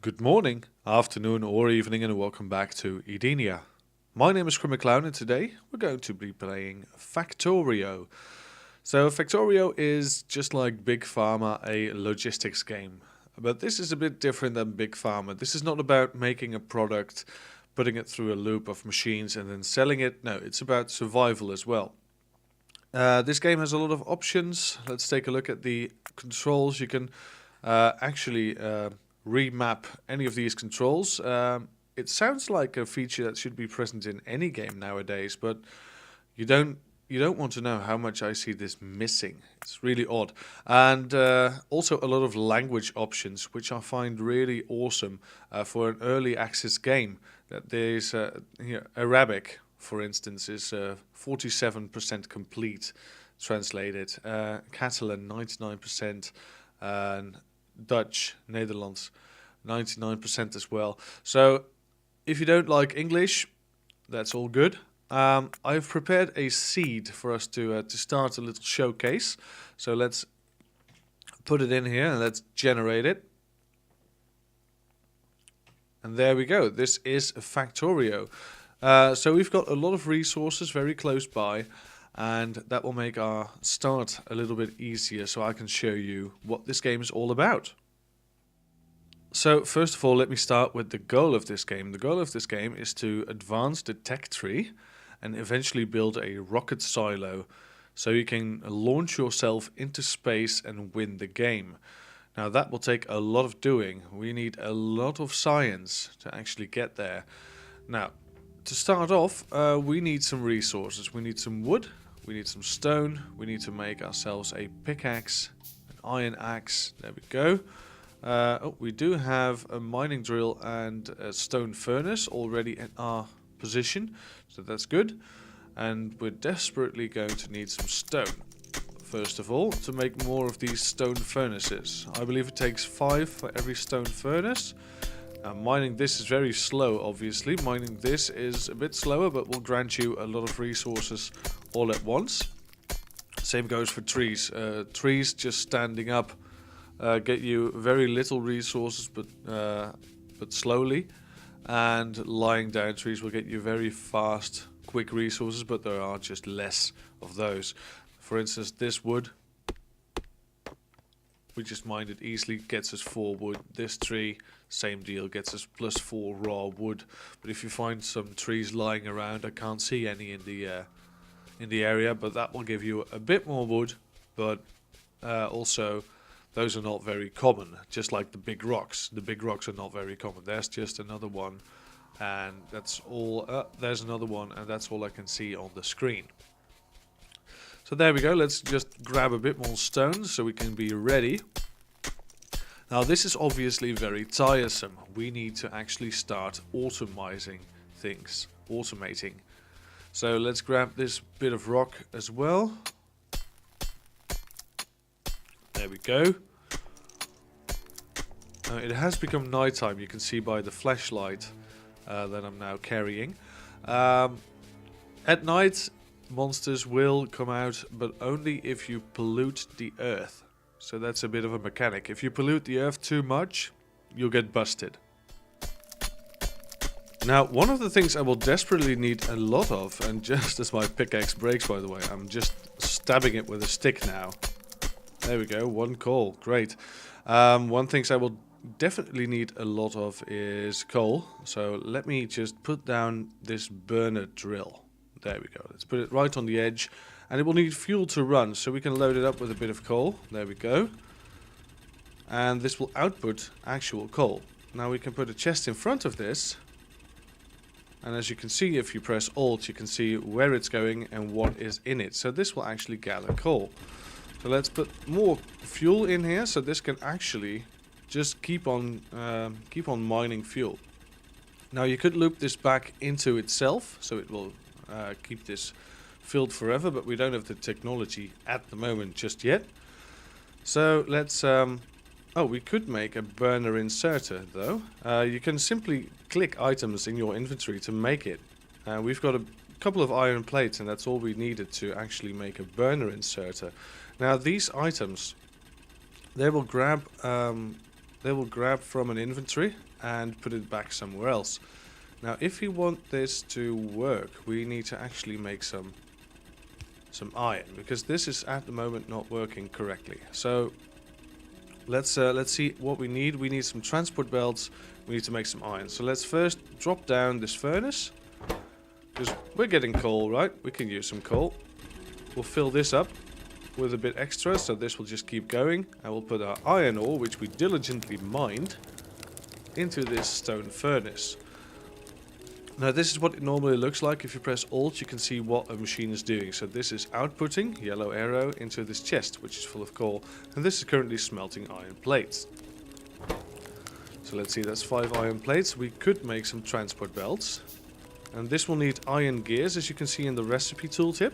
Good morning, afternoon, or evening, and welcome back to Edenia. My name is CrimacClown, and today we're going to be playing Factorio. So, Factorio is just like Big Pharma, a logistics game. But this is a bit different than Big Pharma. This is not about making a product, putting it through a loop of machines, and then selling it. No, it's about survival as well. This game has a lot of options. Let's take a look at the controls. You can actually remap any of these controls. It sounds like a feature that should be present in any game nowadays, but you don't you don't want to know how much I see this missing. It's really odd, and also a lot of language options, which I find really awesome for an early access game. That there's Arabic, for instance, is 47% complete translated. Catalan 99%, and Dutch, Netherlands 99% as well. So if you don't like English, that's all good. I've prepared a seed for us to start a little showcase. So let's put it in here and let's generate it. And there we go. This is Factorio. So we've got a lot of resources very close by, and that will make our start a little bit easier so I can show you what this game is all about. So first of all, let me start with the goal of this game. The goal of this game is to advance the tech tree and eventually build a rocket silo so you can launch yourself into space and win the game. Now that will take a lot of doing. We need a lot of science to actually get there. Now, to start off, we need some resources. We need some wood, we need some stone, we need to make ourselves a pickaxe, an iron axe, there we go. We do have a mining drill and a stone furnace already in our position, so that's good. And we're desperately going to need some stone, first of all, to make more of these stone furnaces. I believe it takes 5 for every stone furnace. Mining this is very slow, obviously. Mining this is a bit slower, but will grant you a lot of resources all at once. Same goes for trees. Trees just standing up get you very little resources, but slowly. And lying down trees will get you very fast, quick resources, but there are just less of those. For instance, this wood, we just mined it easily, gets us 4 wood. This tree, same deal, gets us plus 4 raw wood. But if you find some trees lying around, I can't see any in the area, but that will give you a bit more wood. But also, those are not very common. Just like the big rocks. The big rocks are not very common. There's just another one, and that's all. There's another one, and that's all I can see on the screen. So there we go. Let's just grab a bit more stones so we can be ready. Now this is obviously very tiresome. We need to actually start automating things. Automating. So let's grab this bit of rock as well. There we go. It has become nighttime. You can see by the flashlight that I'm now carrying. At night, monsters will come out, but only if you pollute the earth. So that's a bit of a mechanic. If you pollute the earth too much, you'll get busted. Now, one of the things I will desperately need a lot of, and just as my pickaxe breaks, by the way, I'm just stabbing it with a stick now. There we go, 1 coal, great. One thing I will definitely need a lot of is coal. So let me just put down this burner drill. There we go. Let's put it right on the edge. And it will need fuel to run, so we can load it up with a bit of coal. There we go. And this will output actual coal. Now we can put a chest in front of this. And as you can see, if you press Alt, you can see where it's going and what is in it. So this will actually gather coal. So let's put more fuel in here, so this can actually just keep on mining fuel. Now you could loop this back into itself, so it will keep this filled forever, but we don't have the technology at the moment just yet. So let's we could make a burner inserter though. You can simply click items in your inventory to make it. We've got a couple of iron plates, and that's all we needed to actually make a burner inserter. Now these items, they will grab they will grab from an inventory and put it back somewhere else. Now, if we want this to work, we need to actually make some iron, because this is at the moment not working correctly. So let's see what we need. We need some transport belts. We need to make some iron. So let's first drop down this furnace, because we're getting coal, right? We can use some coal. We'll fill this up with a bit extra, so this will just keep going. And we'll put our iron ore, which we diligently mined, into this stone furnace. Now this is what it normally looks like. If you press Alt, you can see what a machine is doing. So this is outputting, yellow arrow, into this chest, which is full of coal. And this is currently smelting iron plates. So let's see, that's 5 iron plates. We could make some transport belts. And this will need iron gears, as you can see in the recipe tooltip.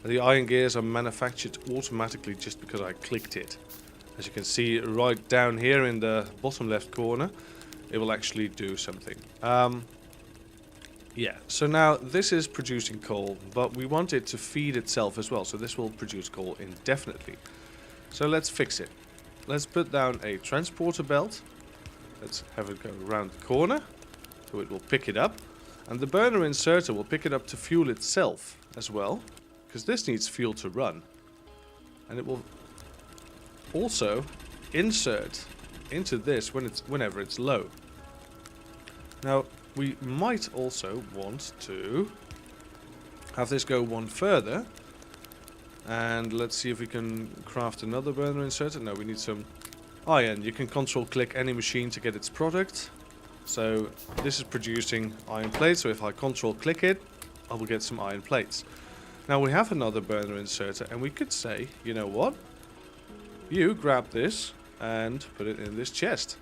The iron gears are manufactured automatically just because I clicked it. As you can see right down here in the bottom left corner, it will actually do something. Yeah, so now this is producing coal, but we want it to feed itself as well. So this will produce coal indefinitely. So let's fix it. Let's put down a transporter belt. Let's have it go around the corner, so it will pick it up. And the burner inserter will pick it up to fuel itself as well, because this needs fuel to run. And it will also insert into this whenever it's low. Now, we might also want to have this go one further. And let's see if we can craft another burner inserter. No, we need some iron. You can control click any machine to get its product. So this is producing iron plates. So if I control click it, I will get some iron plates. Now we have another burner inserter, and we could say, you know what? You grab this and put it in this chest.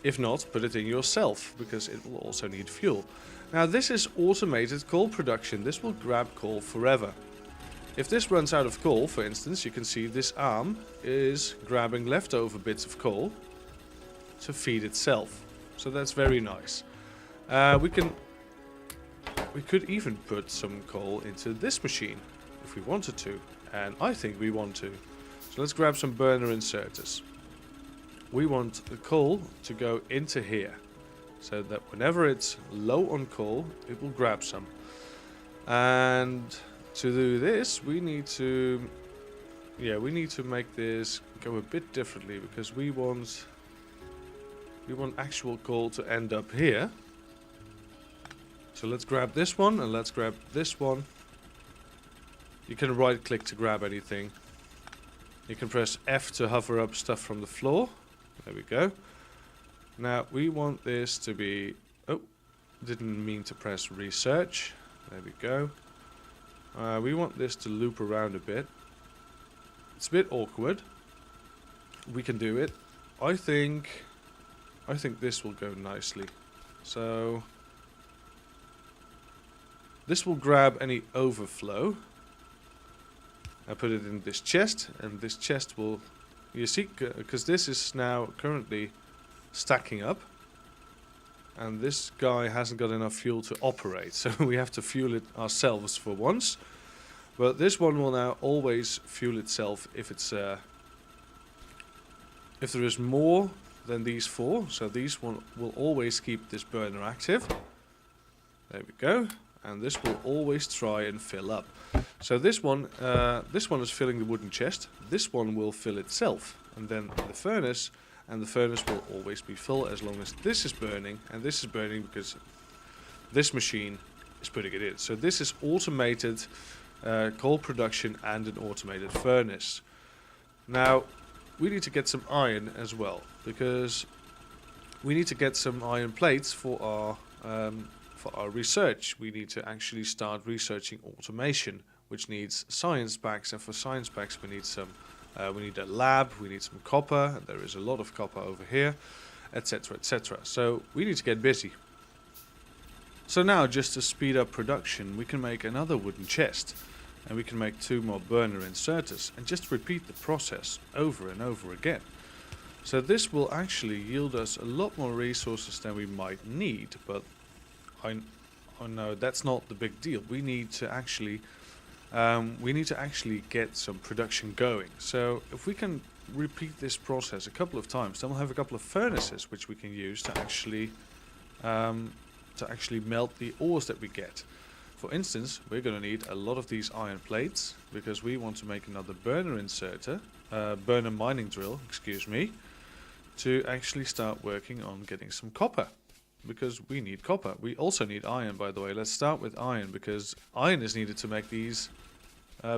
If not, put it in yourself, because it will also need fuel. Now this is automated coal production. This will grab coal forever. If this runs out of coal, for instance, you can see this arm is grabbing leftover bits of coal to feed itself. So that's very nice. We could even put some coal into this machine if we wanted to, and I think we want to. So let's grab some burner inserters. We want the coal to go into here, so that whenever it's low on coal, it will grab some. And to do this, we need to make this go a bit differently, because we want actual coal to end up here. So let's grab this one, and let's grab this one. You can right click to grab anything. You can press F to hover up stuff from the floor. There we go. Now we want this to be... Oh, didn't mean to press research. There we go. We want this to loop around a bit. It's a bit awkward. We can do it. I think this will go nicely. So this will grab any overflow. I put it in this chest, and this chest will, you see, because this is now currently stacking up, and this guy hasn't got enough fuel to operate, so we have to fuel it ourselves for once. But this one will now always fuel itself if it's if there is more than these 4. So these one will always keep this burner active. There we go. And this will always try and fill up. So this one is filling the wooden chest. This one will fill itself, and then the furnace will always be full as long as this is burning, and this is burning because this machine is putting it in. So this is automated coal production and an automated furnace. Now we need to get some iron as well, because we need to get some iron plates for our research. We need to actually start researching automation, which needs science packs, and for science packs we need some. We need a lab. We need some copper. There is a lot of copper over here, etc., etc. So we need to get busy. So now, just to speed up production, we can make another wooden chest, and we can make 2 more burner inserters, and just repeat the process over and over again. So this will actually yield us a lot more resources than we might need, but I know that's not the big deal. We need to actually get some production going. So if we can repeat this process a couple of times, then we'll have a couple of furnaces which we can use to actually melt the ores that we get. For instance, we're going to need a lot of these iron plates because we want to make another burner mining drill, excuse me, to actually start working on getting some copper, because we need copper. We also need iron, by the way. Let's start with iron, because iron is needed to make these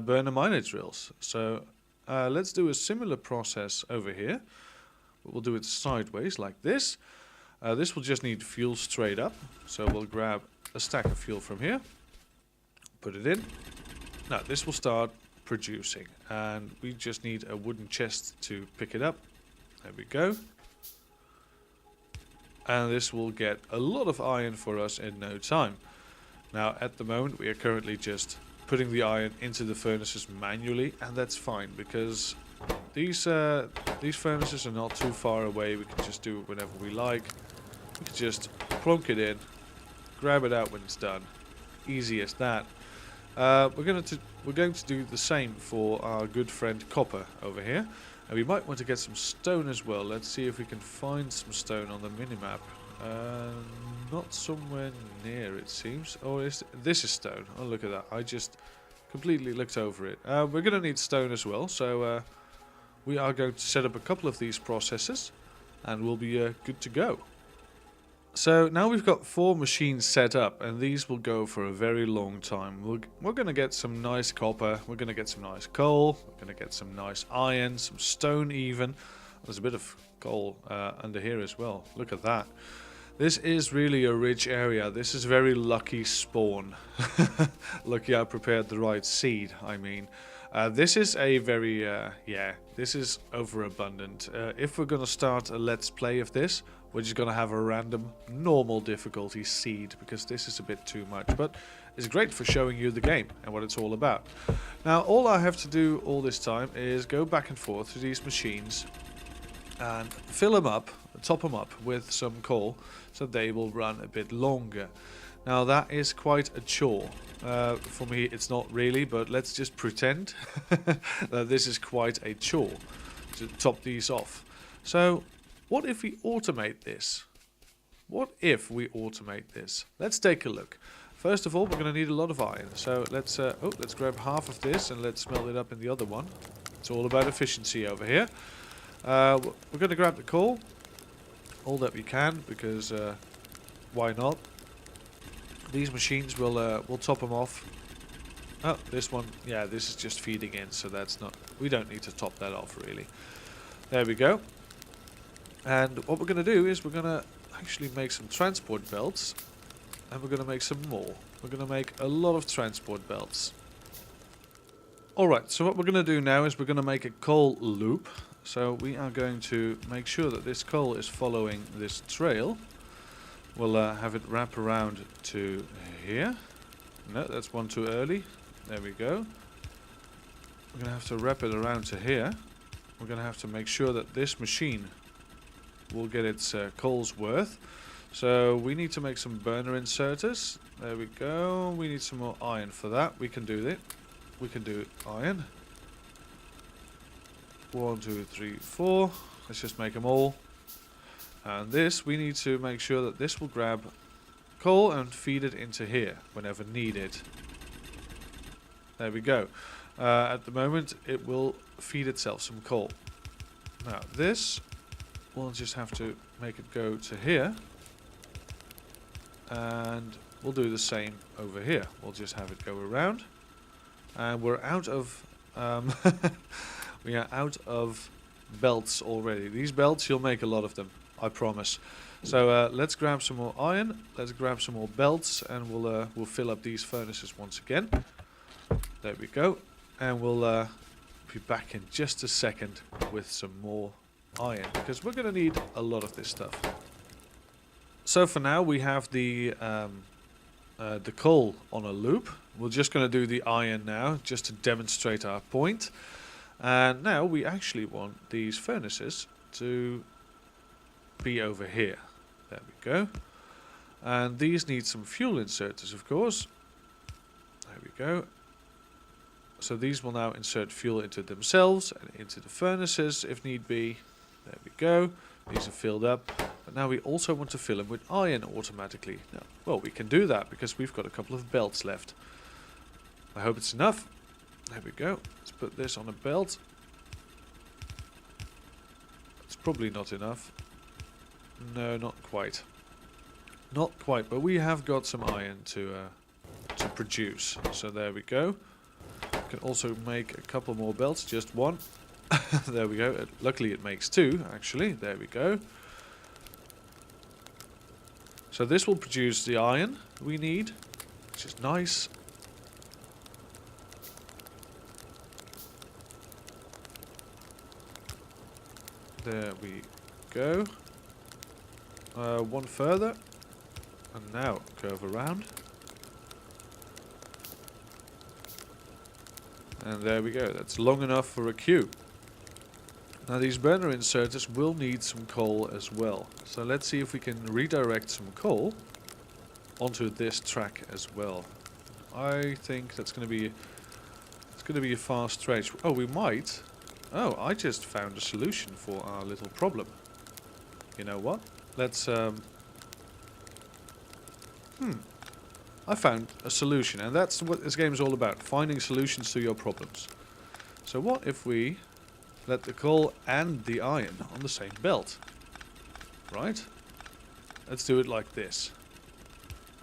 burner miner drills. So let's do a similar process over here. We'll do it sideways like this. This will just need fuel straight up. So we'll grab a stack of fuel from here, put it in. Now this will start producing, and we just need a wooden chest to pick it up. There we go. And this will get a lot of iron for us in no time. Now at the moment we are currently just putting the iron into the furnaces manually, and that's fine because these furnaces are not too far away. We can just do it whenever we like. We can just plonk it in, grab it out when it's done. Easy as that. We're going to do the same for our good friend copper over here. And we might want to get some stone as well. Let's see if we can find some stone on the minimap. Not somewhere near, it seems. Oh, this is stone. Oh, look at that. I just completely looked over it. We're going to need stone as well. So we are going to set up a couple of these processes, and we'll be good to go. So now we've got 4 machines set up, and these will go for a very long time. We're going to get some nice copper, we're going to get some nice coal, we're going to get some nice iron, some stone even. There's a bit of coal under here as well. Look at that. This is really a rich area. This is very lucky spawn. Lucky I prepared the right seed, I mean. This is a very, this is overabundant. If we're going to start a let's play of this, we're just going to have a random normal difficulty seed, because this is a bit too much. But it's great for showing you the game and what it's all about. Now, all I have to do all this time is go back and forth to these machines and fill them up, top them up with some coal, so they will run a bit longer. Now, that is quite a chore. For me, it's not really, but let's just pretend that this is quite a chore to top these off. So, what if we automate this? What if we automate this? Let's take a look. First of all, we're going to need a lot of iron. So let's grab half of this and let's smelt it up in the other one. It's all about efficiency over here. We're going to grab the coal, all that we can, because why not? These machines will top them off. Oh, this one, yeah, this is just feeding in, so that's not. We don't need to top that off really. There we go. And what we're going to do is we're going to actually make some transport belts, and we're going to make some more. We're going to make a lot of transport belts. Alright, so what we're going to do now is we're going to make a coal loop. So we are going to make sure that this coal is following this trail. We'll have it wrap around to here. No, that's one too early. There we go. We're going to have to wrap it around to here. We're going to have to make sure that this machine will get its coal's worth. So we need to make some burner inserters. There we go. We need some more iron for that. We can do it. We can do iron. 1, 2, 3, 4. Let's just make them all. And this, we need to make sure that this will grab coal and feed it into here whenever needed. There we go. At the moment, it will feed itself some coal. Now this, we'll just have to make it go to here. And we'll do the same over here. We'll just have it go around. And we're out of... we are out of belts already. These belts, you'll make a lot of them, I promise. So let's grab some more iron. Let's grab some more belts, and we'll fill up these furnaces once again. There we go. And we'll be back in just a second with some more iron, because we're going to need a lot of this stuff. So for now we have the coal on a loop. We're just going to do the iron now, just to demonstrate our point. And now we actually want these furnaces to be over here. There we go. And these need some fuel inserters, of course. There we go. So these will now insert fuel into themselves and into the furnaces if need be. There we go. These are filled up. But now we also want to fill them with iron automatically. Now, well, we can do that because we've got a couple of belts left. I hope it's enough. There we go. Let's put this on a belt. It's probably not enough. No, not quite. Not quite, but we have got some iron to produce. So there we go. Can also make a couple more belts, just one. There we go. Luckily it makes two, actually. There we go. So this will produce the iron we need, which is nice. There we go. One further. And now curve around. And there we go. That's long enough for a queue. Now these burner inserters will need some coal as well. So let's see if we can redirect some coal onto this track as well. I think that's going to be a fast stretch. Oh, we might. Oh, I just found a solution for our little problem. You know what? Let's I found a solution, and that's what this game is all about, finding solutions to your problems. So what if we let the coal and the iron on the same belt? Right? Let's do it like this.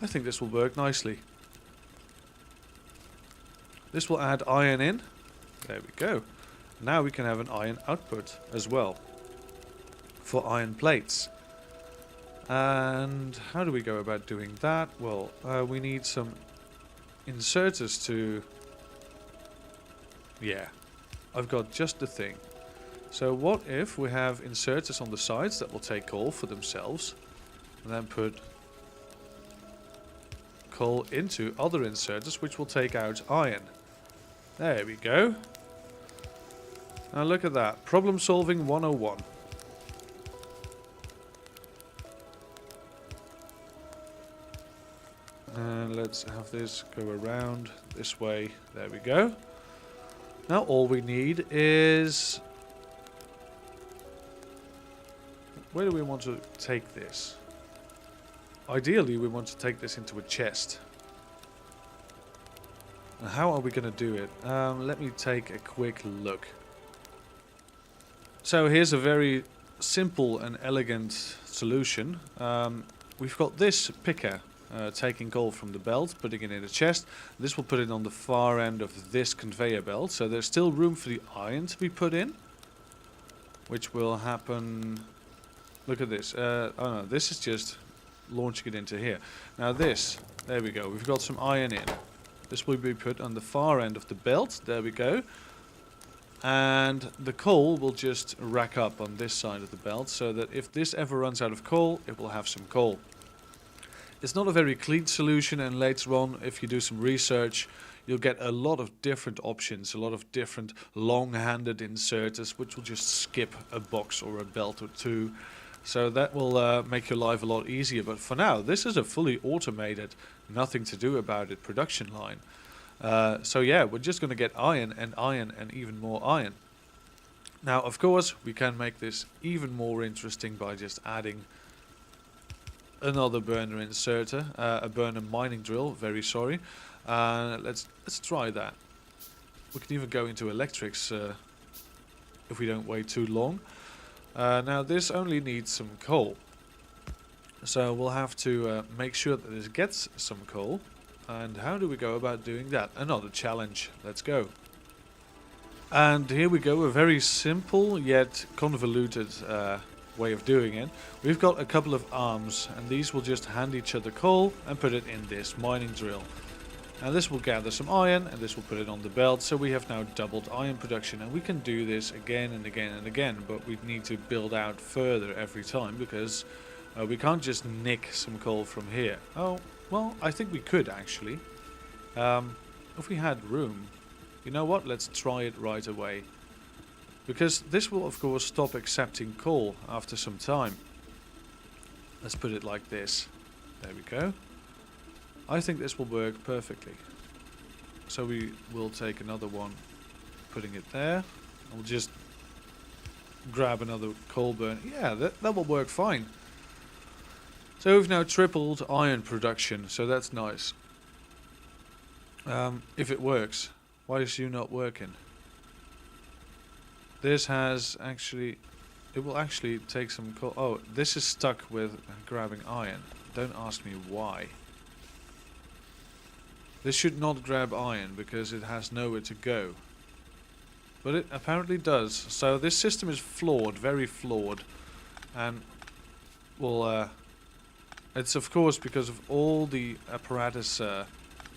I think this will work nicely. This will add iron in. There we go. Now we can have an iron output as well for iron plates. And how do we go about doing that? Well, we need some inserters to... Yeah, I've got just the thing. So what if we have inserters on the sides that will take coal for themselves and then put coal into other inserters which will take out iron. There we go. Now look at that. Problem solving 101. And let's have this go around this way. There we go. Now all we need is... Where do we want to take this? Ideally we want to take this into a chest. And how are we going to do it? Let me take a quick look. So here's a very simple and elegant solution. We've got this picker taking coal from the belt, putting it in a chest. This will put it on the far end of this conveyor belt, so there's still room for the iron to be put in, which will happen... Look at this. Oh no, this is just launching it into here. Now this, there we go, we've got some iron in. This will be put on the far end of the belt, there we go. And the coal will just rack up on this side of the belt, so that if this ever runs out of coal, it will have some coal. It's not a very clean solution, and later on, if you do some research, you'll get a lot of different options, a lot of different long-handed inserters, which will just skip a box or a belt or two. So that will make your life a lot easier. But for now, this is a fully automated, nothing to do about it production line. So yeah, we're just going to get iron and even more iron. Now, of course, we can make this even more interesting by just adding another burner inserter, a burner mining drill, very sorry. Let's try that. We can even go into electrics if we don't wait too long. Now this only needs some coal, so we'll have to make sure that this gets some coal. And how do we go about doing that? Another challenge. Let's go. And here we go, a very simple yet convoluted way of doing it. We've got a couple of arms, and these will just hand each other coal and put it in this mining drill. And this will gather some iron, and this will put it on the belt, so we have now doubled iron production. And we can do this again and again and again, but we need to build out further every time, because we can't just nick some coal from here. Oh, well, I think we could actually. If we had room. You know what, let's try it right away. Because this will of course stop accepting coal after some time. Let's put it like this. There we go. I think this will work perfectly. So we will take another one, putting it there. We'll just grab another coal burn. Yeah, that will work fine. So we've now tripled iron production, so that's nice. If it works, why is you not working? This has actually... It will actually take some coal... Oh, this is stuck with grabbing iron. Don't ask me why. This should not grab iron because it has nowhere to go. But it apparently does. So this system is flawed, very flawed. And, well, it's of course because of all the apparatus,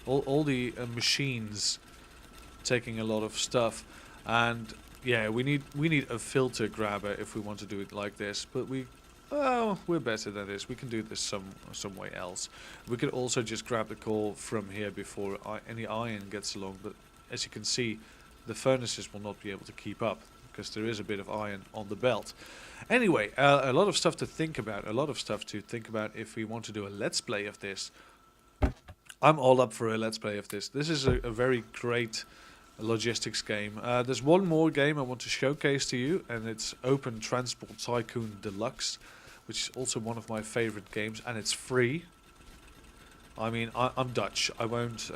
all the machines taking a lot of stuff. And yeah, we need a filter grabber if we want to do it like this. But we're better than this. We can do this some way else. We could also just grab the coal from here before any iron gets along. But as you can see, the furnaces will not be able to keep up because there is a bit of iron on the belt. Anyway, a lot of stuff to think about. A lot of stuff to think about if we want to do a let's play of this. I'm all up for a let's play of this. This is a very great logistics game. There's one more game I want to showcase to you, and it's Open Transport Tycoon Deluxe, which is also one of my favorite games, and it's free. I mean, I'm Dutch. I won't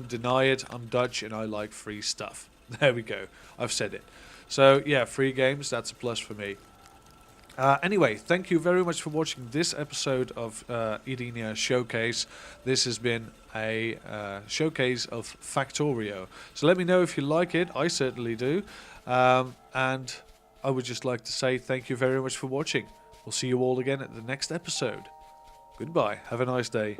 deny it. I'm Dutch and I like free stuff. There we go. I've said it. So yeah, free games, that's a plus for me. Anyway, thank you very much for watching this episode of Edenia Showcase. This has been a showcase of Factorio. So let me know if you like it. I certainly do. And I would just like to say thank you very much for watching. We'll see you all again at the next episode. Goodbye. Have a nice day.